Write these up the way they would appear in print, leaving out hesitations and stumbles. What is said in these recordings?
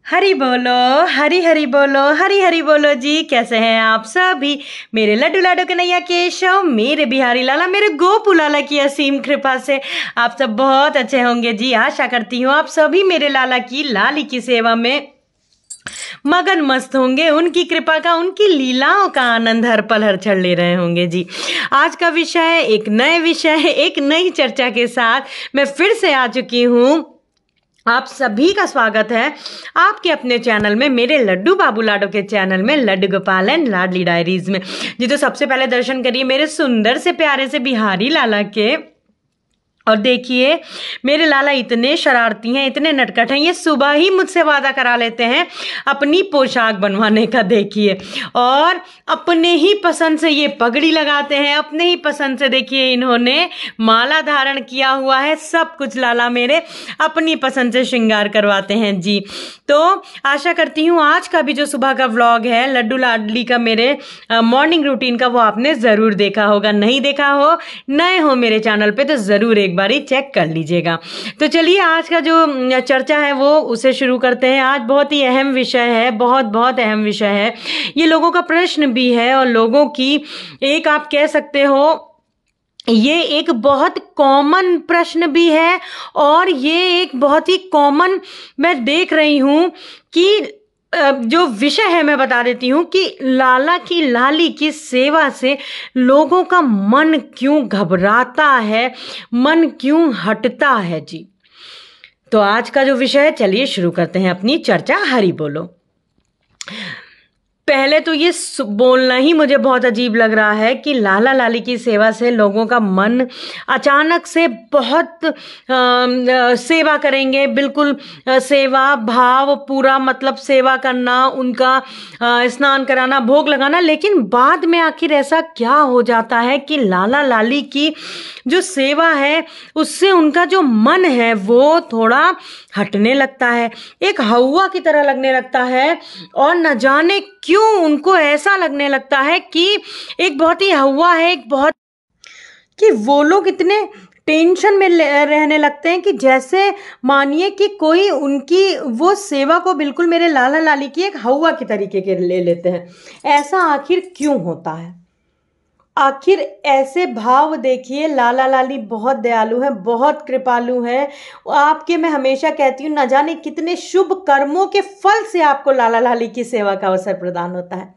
हरी बोलो, हरी हरी बोलो, हरी हरी बोलो जी। कैसे हैं आप सभी मेरे लड्डू लाडो कन्हैया केशव, मेरे बिहारी लाला, मेरे गोपू लाला की असीम कृपा से आप सब बहुत अच्छे होंगे जी। आशा करती हूँ आप सभी मेरे लाला की लाली की सेवा में मगन मस्त होंगे, उनकी कृपा का, उनकी लीलाओं का आनंद हर पल हर क्षण ले रहे होंगे जी। आज का विषय एक नए विषय, एक नई चर्चा के साथ मैं फिर से आ चुकी हूँ। आप सभी का स्वागत है आपके अपने चैनल में, मेरे लड्डू बाबू लाडो के चैनल में, लड्डू गोपाल एंड लाडली डायरीज में जी। तो सबसे पहले दर्शन करिए मेरे सुंदर से प्यारे से बिहारी लाला के। और देखिए मेरे लाला इतने शरारती हैं, इतने नटखट हैं, ये सुबह ही मुझसे वादा करा लेते हैं अपनी पोशाक बनवाने का। देखिए, और अपने ही पसंद से ये पगड़ी लगाते हैं, अपने ही पसंद से देखिए इन्होंने माला धारण किया हुआ है। सब कुछ लाला मेरे अपनी पसंद से श्रृंगार करवाते हैं जी। तो आशा करती हूँ आज का भी जो सुबह का व्लॉग है लड्डू लाडली का, मेरे मॉर्निंग रूटीन का, वो आपने ज़रूर देखा होगा। नहीं देखा हो, नए हो मेरे चैनल पे, तो ज़रूर एक बारी चेक कर लीजिएगा। तो चलिए आज का जो चर्चा है वो उसे शुरू करते हैं। आज बहुत ही अहम विषय है, बहुत बहुत अहम विषय है। ये लोगों का प्रश्न भी है और लोगों की एक, आप कह सकते हो ये एक बहुत कॉमन प्रश्न भी है, और ये एक बहुत ही कॉमन मैं देख रही हूँ कि जो विषय है मैं बता देती हूँ कि लाला की लाली की सेवा से लोगों का मन क्यों घबराता है, मन क्यों हटता है जी। तो आज का जो विषय है, चलिए शुरू करते हैं अपनी चर्चा। हरि बोलो। पहले तो ये बोलना ही मुझे बहुत अजीब लग रहा है कि लाला लाली की सेवा से लोगों का मन अचानक से बहुत सेवा करेंगे, बिल्कुल सेवा भाव पूरा, मतलब सेवा करना, उनका स्नान कराना, भोग लगाना। लेकिन बाद में आखिर ऐसा क्या हो जाता है कि लाला लाली की जो सेवा है उससे उनका जो मन है वो थोड़ा हटने लगता है, एक हवा की तरह लगने लगता है। और न जाने क्यों उनको ऐसा लगने लगता है कि एक बहुत ही हवा है, एक बहुत, कि वो लोग इतने टेंशन में रहने लगते हैं कि जैसे मानिए कि कोई उनकी वो सेवा को बिल्कुल मेरे लाला लाली की एक हवा की तरीके के ले लेते हैं। ऐसा आखिर क्यों होता है? आखिर ऐसे भाव देखिए, लाला लाली बहुत दयालु है, बहुत कृपालु है आपके। मैं हमेशा कहती हूँ न जाने कितने शुभ कर्मों के फल से आपको लाला लाली की सेवा का अवसर प्रदान होता है।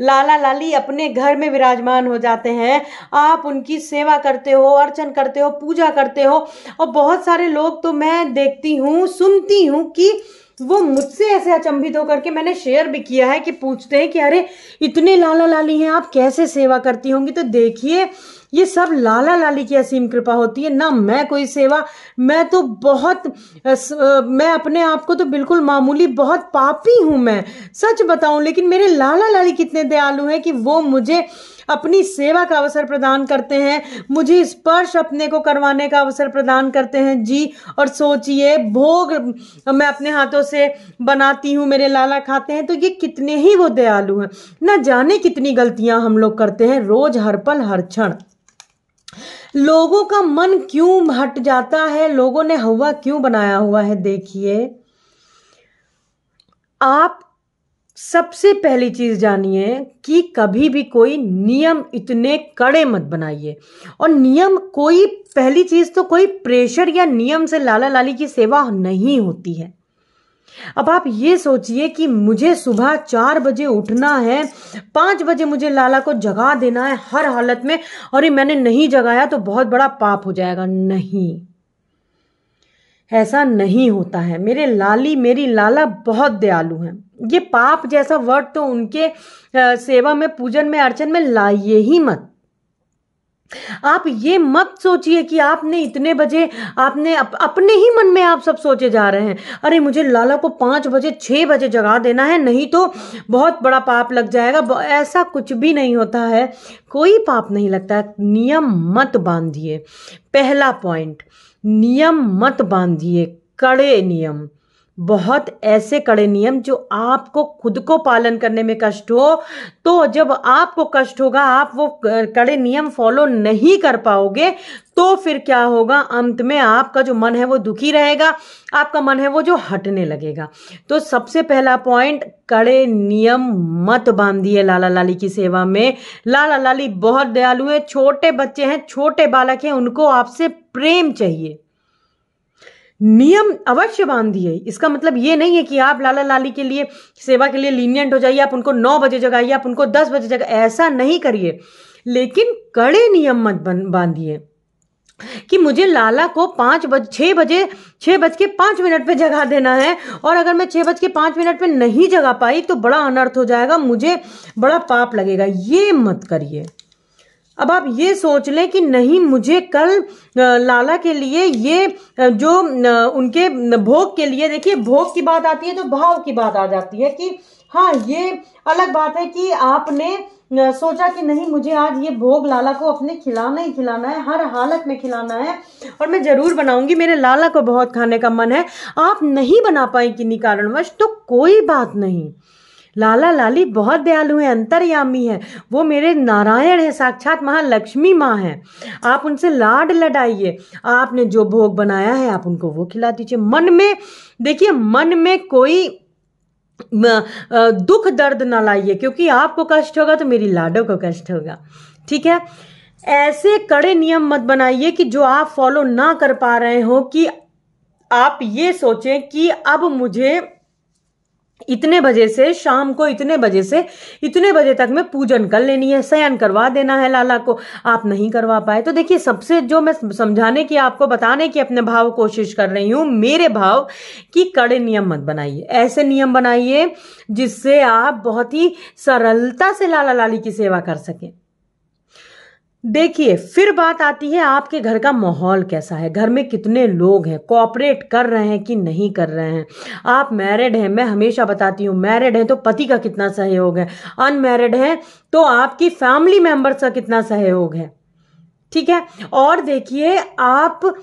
लाला लाली अपने घर में विराजमान हो जाते हैं, आप उनकी सेवा करते हो, अर्चन करते हो, पूजा करते हो। और बहुत सारे लोग तो मैं देखती हूँ, सुनती हूँ कि वो मुझसे ऐसे अचंभित होकर के, मैंने शेयर भी किया है, कि पूछते हैं कि अरे इतने लाला लाली हैं, आप कैसे सेवा करती होंगी? तो देखिए ये सब लाला लाली की असीम कृपा होती है ना। मैं कोई सेवा, मैं तो बहुत मैं अपने आप को तो बिल्कुल मामूली, बहुत पापी हूं मैं, सच बताऊं। लेकिन मेरे लाला लाली कितने दयालु हैं कि वो मुझे अपनी सेवा का अवसर प्रदान करते हैं, मुझे स्पर्श अपने को करवाने का अवसर प्रदान करते हैं जी। और सोचिए भोग मैं अपने हाथों से बनाती हूँ, मेरे लाला खाते हैं, तो ये कितने ही वो दयालु हैं। न जाने कितनी गलतियां हम लोग करते हैं रोज, हर पल हर क्षण। लोगों का मन क्यों हट जाता है, लोगों ने हवा क्यों बनाया हुआ है? देखिए, आप सबसे पहली चीज जानिए कि कभी भी कोई नियम इतने कड़े मत बनाइए। और नियम, कोई पहली चीज तो कोई प्रेशर या नियम से लाला लाली की सेवा नहीं होती है। अब आप ये सोचिए कि मुझे सुबह 4 बजे उठना है, 5 बजे मुझे लाला को जगा देना है हर हालत में, और ये मैंने नहीं जगाया तो बहुत बड़ा पाप हो जाएगा। नहीं, ऐसा नहीं होता है। मेरे लाली, मेरी लाला बहुत दयालु हैं। ये पाप जैसा वर्ड तो उनके सेवा में, पूजन में, अर्चन में लाइए ही मत। आप ये मत सोचिए कि आपने इतने बजे, आपने अपने ही मन में आप सब सोचे जा रहे हैं, अरे मुझे लाला को 5 बजे 6 बजे जगा देना है, नहीं तो बहुत बड़ा पाप लग जाएगा। ऐसा कुछ भी नहीं होता है, कोई पाप नहीं लगता है। नियम मत बांधिए, पहला पॉइंट, नियम मत बांधिए, कड़े नियम, बहुत ऐसे कड़े नियम जो आपको खुद को पालन करने में कष्ट हो, तो जब आपको कष्ट होगा, आप वो कड़े नियम फॉलो नहीं कर पाओगे, तो फिर क्या होगा, अंत में आपका जो मन है वो दुखी रहेगा, आपका मन है वो जो हटने लगेगा। तो सबसे पहला पॉइंट, कड़े नियम मत बांधिए लाला लाली की सेवा में। लाला लाली बहुत दयालु है, छोटे बच्चे हैं, छोटे बालक हैं, उनको आपसे प्रेम चाहिए। नियम अवश्य बांधिए, इसका मतलब ये नहीं है कि आप लाला लाली के लिए सेवा के लिए लीनियंट हो जाइए, आप उनको 9 बजे जगाइए, आप उनको 10 बजे जगाइए, ऐसा नहीं करिए। लेकिन कड़े नियम मत बांधिए कि मुझे लाला को 6:05 पे जगा देना है, और अगर मैं 6:05 पे नहीं जगा पाई तो बड़ा अनर्थ हो जाएगा, मुझे बड़ा पाप लगेगा। ये मत करिए। अब आप ये सोच लें कि नहीं, मुझे कल लाला के लिए ये जो उनके भोग के लिए, देखिए भोग की बात आती है तो भाव की बात आ जाती है कि हाँ, ये अलग बात है कि आपने सोचा कि नहीं, मुझे आज ये भोग लाला को अपने खिलाना ही खिलाना है, हर हालत में खिलाना है, और मैं जरूर बनाऊंगी, मेरे लाला को बहुत खाने का मन है। आप नहीं बना पाई किन्हीं कारणवश, तो कोई बात नहीं। लाला लाली बहुत दयालु है, अंतर्यामी है, वो मेरे नारायण है, साक्षात महालक्ष्मी माँ है। आप उनसे लाड लडाइए, आपने जो भोग बनाया है आप उनको वो खिला दीजिए। मन में देखिए, मन में कोई दुख दर्द ना लाइए, क्योंकि आपको कष्ट होगा तो मेरी लाडो को कष्ट होगा। ठीक है, ऐसे कड़े नियम मत बनाइए कि जो आप फॉलो ना कर पा रहे हो, कि आप ये सोचें कि अब मुझे इतने बजे से शाम को इतने बजे से इतने बजे तक में पूजन कर लेनी है, शयन करवा देना है लाला को, आप नहीं करवा पाए। तो देखिए, सबसे जो मैं समझाने की, आपको बताने की अपने भाव कोशिश कर रही हूं, मेरे भाव कि कड़े नियम मत बनाइए। ऐसे नियम बनाइए जिससे आप बहुत ही सरलता से लाला लाली की सेवा कर सकें। देखिए, फिर बात आती है आपके घर का माहौल कैसा है, घर में कितने लोग हैं, कोऑपरेट कर रहे हैं कि नहीं कर रहे हैं। आप मैरिड हैं, मैं हमेशा बताती हूँ, मैरिड हैं तो पति का कितना सहयोग है, अनमैरिड हैं तो आपकी फैमिली मेंबर्स का कितना सहयोग है। ठीक है, और देखिए, आप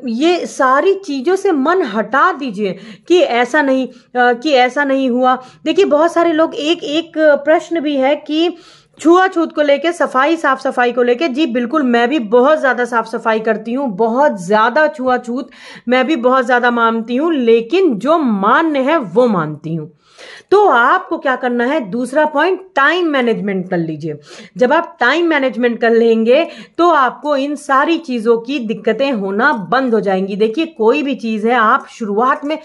ये सारी चीजों से मन हटा दीजिए कि ऐसा नहीं हुआ। देखिए, बहुत सारे लोग, एक प्रश्न भी है कि छुआछूत को लेके, साफ सफाई को लेके, जी बिल्कुल, मैं भी बहुत ज्यादा साफ सफाई करती हूँ, बहुत ज्यादा छुआछूत मैं भी बहुत ज्यादा मानती हूँ, लेकिन जो मान्य है वो मानती हूँ। तो आपको क्या करना है, दूसरा पॉइंट, टाइम मैनेजमेंट कर लीजिए। जब आप टाइम मैनेजमेंट कर लेंगे तो आपको इन सारी चीजों की दिक्कतें होना बंद हो जाएंगी। देखिए, कोई भी चीज है, आप शुरुआत में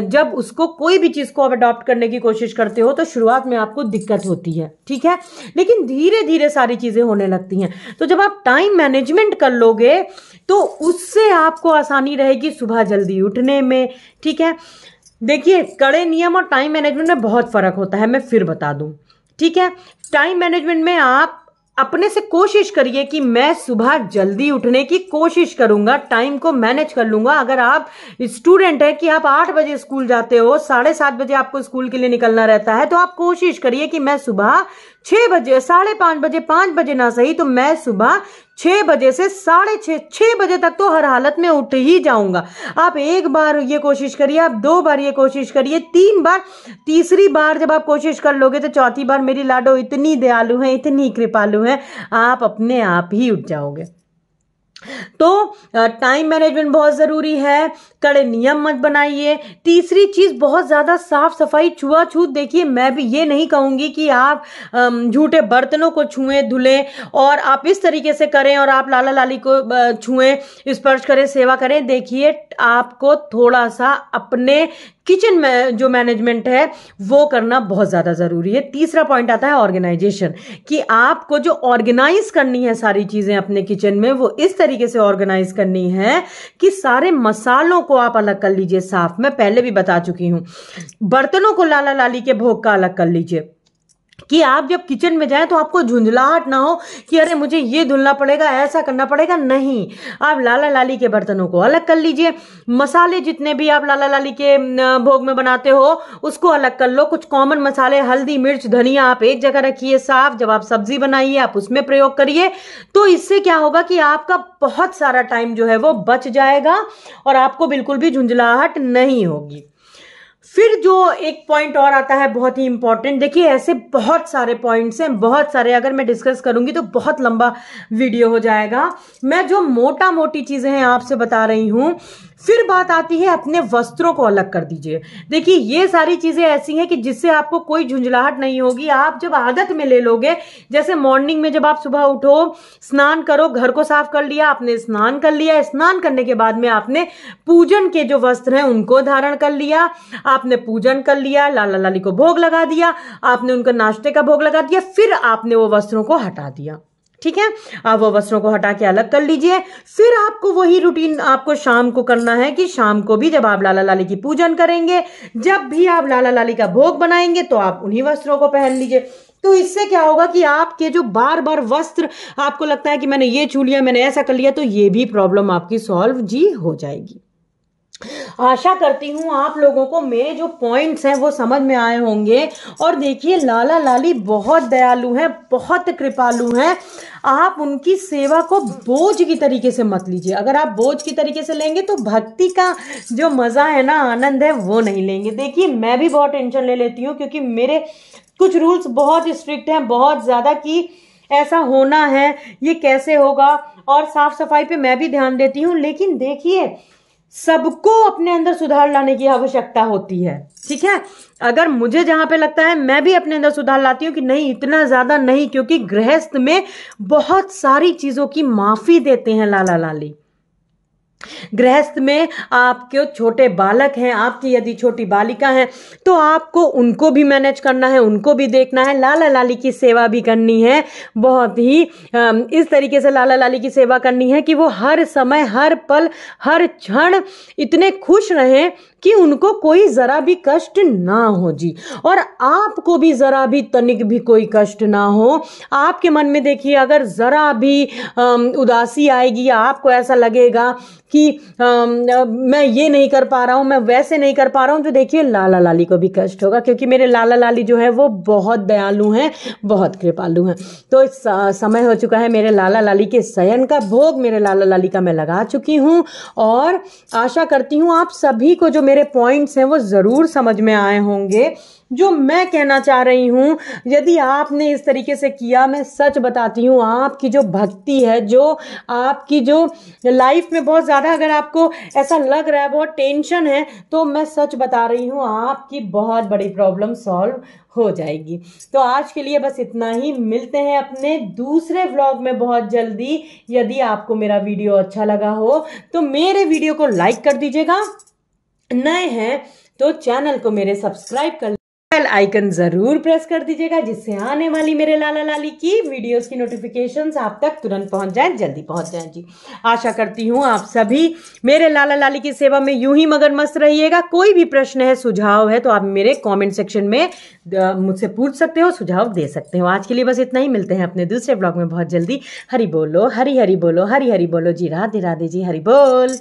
जब उसको, कोई भी चीज को आप अडॉप्ट करने की कोशिश करते हो तो शुरुआत में आपको दिक्कत होती है, ठीक है, लेकिन धीरे धीरे सारी चीजें होने लगती हैं। तो जब आप टाइम मैनेजमेंट कर लोगे तो उससे आपको आसानी रहेगी सुबह जल्दी उठने में। ठीक है, देखिए, कड़े नियम और टाइम मैनेजमेंट में बहुत फर्क होता है, मैं फिर बता दूं। ठीक है, टाइम मैनेजमेंट में आप अपने से कोशिश करिए कि मैं सुबह जल्दी उठने की कोशिश करूंगा, टाइम को मैनेज कर लूंगा। अगर आप स्टूडेंट है कि आप 8 बजे स्कूल जाते हो, 7:30 बजे आपको स्कूल के लिए निकलना रहता है, तो आप कोशिश करिए कि मैं सुबह 6 बजे, 5:30 बजे, 5 बजे ना सही तो मैं सुबह 6 बजे से 6:30 बजे तक तो हर हालत में उठ ही जाऊंगा। आप एक बार ये कोशिश करिए, आप 2 बार ये कोशिश करिए, 3 बार, तीसरी बार जब आप कोशिश कर लोगे तो चौथी बार मेरी लाडो इतनी दयालु है, इतनी कृपालु है, आप अपने आप ही उठ जाओगे। तो टाइम मैनेजमेंट बहुत जरूरी है, कड़े नियम मत बनाइए। तीसरी चीज, बहुत ज्यादा साफ सफाई, छुआछूत, देखिए मैं भी ये नहीं कहूंगी कि आप झूठे बर्तनों को छुएं धुलें और आप इस तरीके से करें और आप लाला लाली को छुएं, स्पर्श करें, सेवा करें। देखिए, आपको थोड़ा सा अपने किचन में जो मैनेजमेंट है वो करना बहुत ज्यादा जरूरी है। तीसरा पॉइंट आता है ऑर्गेनाइजेशन, कि आपको जो ऑर्गेनाइज करनी है सारी चीजें अपने किचन में, वो इस तरीके से ऑर्गेनाइज करनी है कि सारे मसालों को आप अलग कर लीजिए साफ, मैं पहले भी बता चुकी हूं। बर्तनों को लाला लाली के भोग का अलग कर लीजिए, कि आप जब किचन में जाएं तो आपको झुंझलाहट ना हो कि अरे मुझे ये धुलना पड़ेगा, ऐसा करना पड़ेगा। नहीं, आप लाला लाली के बर्तनों को अलग कर लीजिए। मसाले जितने भी आप लाला लाली के भोग में बनाते हो उसको अलग कर लो। कुछ कॉमन मसाले, हल्दी, मिर्च, धनिया, आप एक जगह रखिए साफ। जब आप सब्जी बनाइए आप उसमें प्रयोग करिए। तो इससे क्या होगा कि आपका बहुत सारा टाइम जो है वो बच जाएगा और आपको बिल्कुल भी झुंझलाहट नहीं होगी। फिर जो एक पॉइंट और आता है बहुत ही इंपॉर्टेंट, देखिए ऐसे बहुत सारे पॉइंट्स हैं, बहुत सारे, अगर मैं डिस्कस करूंगी तो बहुत लंबा वीडियो हो जाएगा। मैं जो मोटा मोटी चीजें हैं आपसे बता रही हूं। फिर बात आती है अपने वस्त्रों को अलग कर दीजिए। देखिए ये सारी चीजें ऐसी हैं कि जिससे आपको कोई झुंझलाहट नहीं होगी। आप जब आदत में ले लोगे, जैसे मॉर्निंग में जब आप सुबह उठो, स्नान करो, घर को साफ कर लिया, आपने स्नान कर लिया, स्नान करने के बाद में आपने पूजन के जो वस्त्र हैं उनको धारण कर लिया, आपने पूजन कर लिया, लाला लाली को भोग लगा दिया, आपने उनका नाश्ते का भोग लगा दिया, फिर आपने वो वस्त्रों को हटा दिया। ठीक है, आप वो वस्त्रों को हटा के अलग कर लीजिए। फिर आपको वही रूटीन आपको शाम को करना है कि शाम को भी जब आप लाला लाली की पूजन करेंगे, जब भी आप लाला लाली का भोग बनाएंगे, तो आप उन्हीं वस्त्रों को पहन लीजिए। तो इससे क्या होगा कि आपके जो बार बार वस्त्र आपको लगता है कि मैंने ये छू लिया, मैंने ऐसा कर लिया, तो ये भी प्रॉब्लम आपकी सॉल्व जी हो जाएगी। आशा करती हूं आप लोगों को मेरे जो पॉइंट्स हैं वो समझ में आए होंगे। और देखिए लाला लाली बहुत दयालु हैं, बहुत कृपालु हैं। आप उनकी सेवा को बोझ की तरीके से मत लीजिए। अगर आप बोझ की तरीके से लेंगे तो भक्ति का जो मजा है ना, आनंद है, वो नहीं लेंगे। देखिए मैं भी बहुत टेंशन ले लेती हूँ, क्योंकि मेरे कुछ रूल्स बहुत स्ट्रिक्ट हैं, बहुत ज्यादा, कि ऐसा होना है, ये कैसे होगा, और साफ सफाई पे मैं भी ध्यान देती हूँ। लेकिन देखिए सबको अपने अंदर सुधार लाने की आवश्यकता होती है। ठीक है, अगर मुझे जहां पे लगता है, मैं भी अपने अंदर सुधार लाती हूँ कि नहीं इतना ज्यादा नहीं, क्योंकि गृहस्थ में बहुत सारी चीजों की माफी देते हैं लाला लाली। गृहस्थ में आपके छोटे बालक हैं, आपकी यदि छोटी बालिका हैं, तो आपको उनको भी मैनेज करना है, उनको भी देखना है, लाला लाली की सेवा भी करनी है। बहुत ही इस तरीके से लाला लाली की सेवा करनी है कि वो हर समय, हर पल, हर क्षण इतने खुश रहें कि उनको कोई जरा भी कष्ट ना हो जी, और आपको भी जरा भी तनिक भी कोई कष्ट ना हो। आपके मन में देखिए अगर जरा भी उदासी आएगी, या आपको ऐसा लगेगा कि मैं ये नहीं कर पा रहा हूं, मैं वैसे नहीं कर पा रहा हूं, तो देखिए लाला लाली को भी कष्ट होगा, क्योंकि मेरे लाला लाली जो है वो बहुत दयालु हैं, बहुत कृपालु हैं। तो इस समय हो चुका है मेरे लाला लाली के शयन का भोग, मेरे लाला लाली का मैं लगा चुकी हूं। और आशा करती हूं आप सभी को जो मेरे पॉइंट्स हैं वो जरूर समझ में आए होंगे। जो मैं कहना चाह रही हूं, यदि आपने इस तरीके से किया, मैं सच बताती हूं, आपकी जो भक्ति है, जो आपकी जो लाइफ में बहुत ज्यादा, अगर आपको ऐसा लग रहा है बहुत टेंशन है, तो मैं सच बता रही हूं आपकी बहुत बड़ी प्रॉब्लम सॉल्व हो जाएगी। तो आज के लिए बस इतना ही, मिलते हैं अपने दूसरे व्लॉग में बहुत जल्दी। यदि आपको मेरा वीडियो अच्छा लगा हो तो मेरे वीडियो को लाइक कर दीजिएगा, नए हैं तो चैनल को मेरे सब्सक्राइब कर, बेल आइकन जरूर प्रेस कर दीजिएगा, जिससे आने वाली मेरे लाला लाली की वीडियोस की नोटिफिकेशंस आप तक तुरंत पहुंच जाएं, जल्दी पहुंच जाएं जी। आशा करती हूं आप सभी मेरे लाला लाली की सेवा में यूं ही मगनमस्त रहिएगा। कोई भी प्रश्न है, सुझाव है, तो आप मेरे कमेंट सेक्शन में मुझसे पूछ सकते हो, सुझाव दे सकते हो। आज के लिए बस इतना ही, मिलते हैं अपने दूसरे ब्लॉग में बहुत जल्दी। हरि बोलो, हरि हरि बोलो, हरि हरि बोलो जी, राधे राधे जी, हरि बोल।